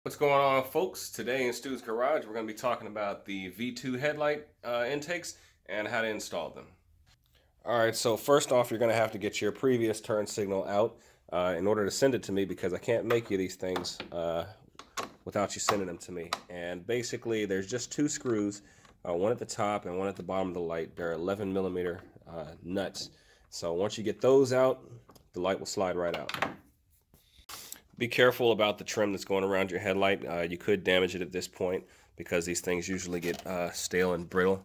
What's going on, folks? Today in Stu's Garage, we're going to be talking about the V2 headlight intakes and how to install them. All right, so first off, you're going to have to get your previous turn signal out in order to send it to me, because I can't make you these things without you sending them to me. And basically, there's just two screws, one at the top and one at the bottom of the light. They're 11 millimeter nuts. So once you get those out, the light will slide right out. Be careful about the trim that's going around your headlight. You could damage it at this point because these things usually get stale and brittle.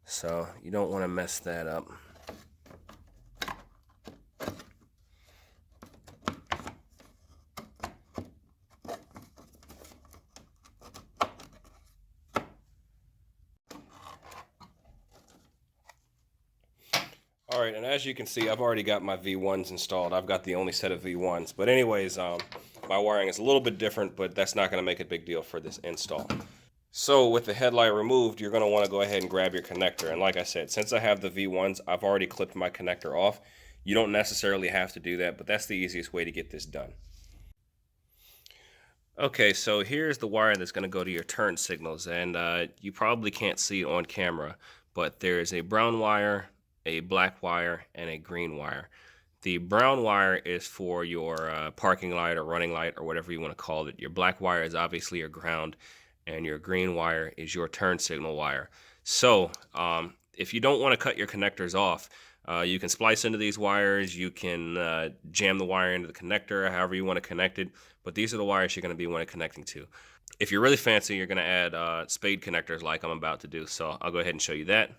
So you don't want to mess that up. All right, and as you can see, I've already got my V1s installed. I've got the only set of V1s. But anyways, my wiring is a little bit different, but that's not going to make a big deal for this install. So with the headlight removed, you're going to want to go ahead and grab your connector. And like I said, since I have the V1s, I've already clipped my connector off. You don't necessarily have to do that, but that's the easiest way to get this done. Okay, so here's the wire that's going to go to your turn signals, and you probably can't see it on camera, but there's a brown wire, a black wire, and a green wire. The brown wire is for your parking light or running light or whatever you want to call it. Your black wire is obviously your ground, and your green wire is your turn signal wire. So if you don't want to cut your connectors off, you can splice into these wires. You can jam the wire into the connector, however you want to connect it. But these are the wires you're going to be wanting connecting to. If you're really fancy, you're going to add spade connectors like I'm about to do. So I'll go ahead and show you that.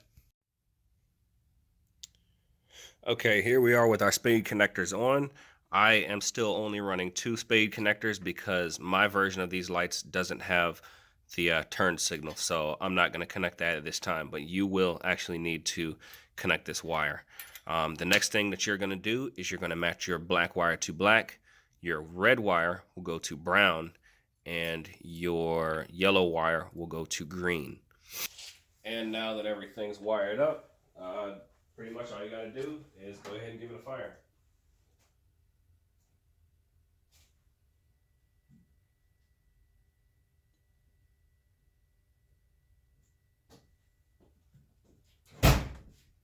Okay, here we are with our spade connectors on. I am still only running 2 spade connectors because my version of these lights doesn't have the turn signal, so I'm not going to connect that at this time, but you will actually need to connect this wire. The next thing that you're going to do is you're going to match your black wire to black, your red wire will go to brown, and your yellow wire will go to green. And now that everything's wired up, pretty much all you got to do is go ahead and give it a fire.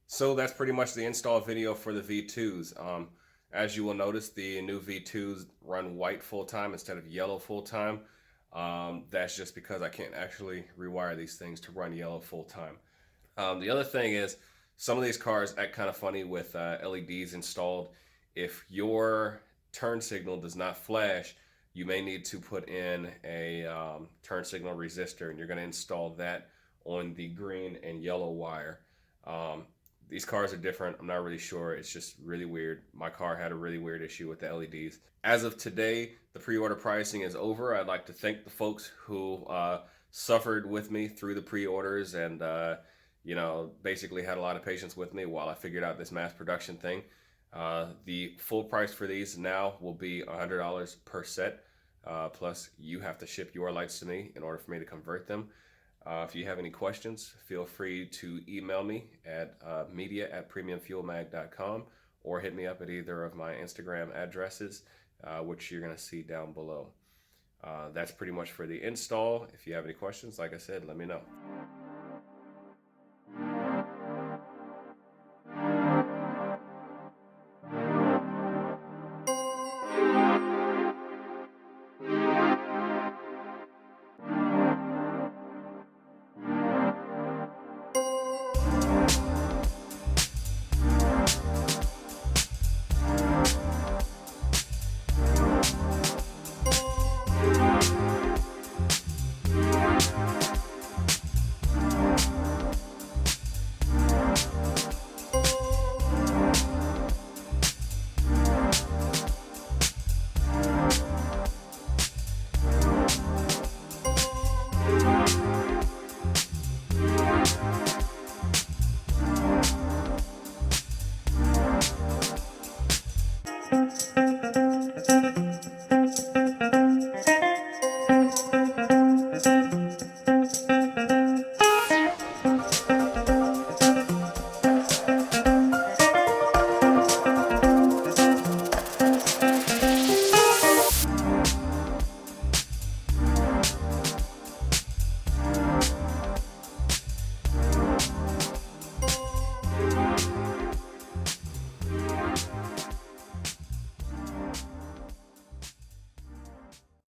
So that's pretty much the install video for the V2s. As you will notice, the new V2s run white full-time instead of yellow full-time. That's just because I can't actually rewire these things to run yellow full-time. The other thing is, some of these cars act kind of funny with LEDs installed. If your turn signal does not flash, you may need to put in a turn signal resistor, and you're going to install that on the green and yellow wire. These cars are different. I'm not really sure. It's just really weird. My car had a really weird issue with the LEDs. As of today, the pre-order pricing is over. I'd like to thank the folks who suffered with me through the pre-orders and basically had a lot of patience with me while I figured out this mass production thing. The full price for these now will be $100 per set. Plus you have to ship your lights to me in order for me to convert them. If you have any questions, feel free to email me at media@premiumfuelmag.com or hit me up at either of my Instagram addresses, which you're going to see down below. That's pretty much for the install. If you have any questions, like I said, let me know.